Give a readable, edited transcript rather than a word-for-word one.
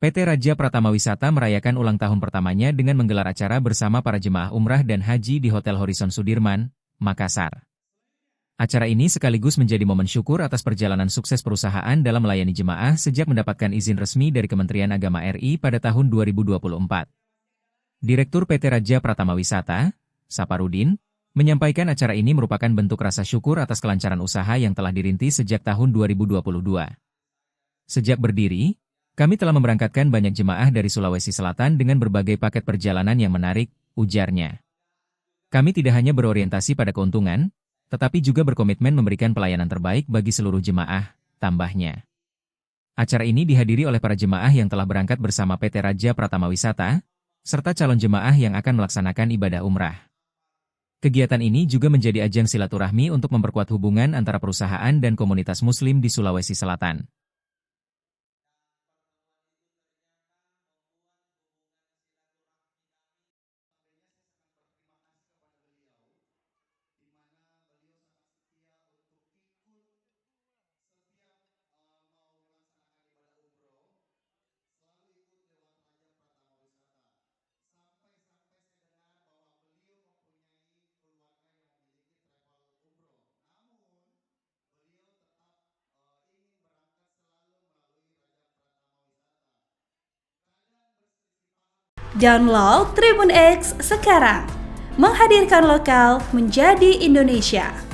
PT Raja Pratama Wisata merayakan ulang tahun pertamanya dengan menggelar acara bersama para jemaah umrah dan haji di Hotel Horizon Sudirman, Makassar. Acara ini sekaligus menjadi momen syukur atas perjalanan sukses perusahaan dalam melayani jemaah sejak mendapatkan izin resmi dari Kementerian Agama RI pada tahun 2024. Direktur PT Raja Pratama Wisata, Saparudin, menyampaikan acara ini merupakan bentuk rasa syukur atas kelancaran usaha yang telah dirintis sejak tahun 2022. Sejak berdiri, kami telah memberangkatkan banyak jemaah dari Sulawesi Selatan dengan berbagai paket perjalanan yang menarik, ujarnya. Kami tidak hanya berorientasi pada keuntungan, tetapi juga berkomitmen memberikan pelayanan terbaik bagi seluruh jemaah, tambahnya. Acara ini dihadiri oleh para jemaah yang telah berangkat bersama PT Raja Pratama Wisata, serta calon jemaah yang akan melaksanakan ibadah umrah. Kegiatan ini juga menjadi ajang silaturahmi untuk memperkuat hubungan antara perusahaan dan komunitas Muslim di Sulawesi Selatan. Download Tribun X sekarang, menghadirkan lokal menjadi Indonesia.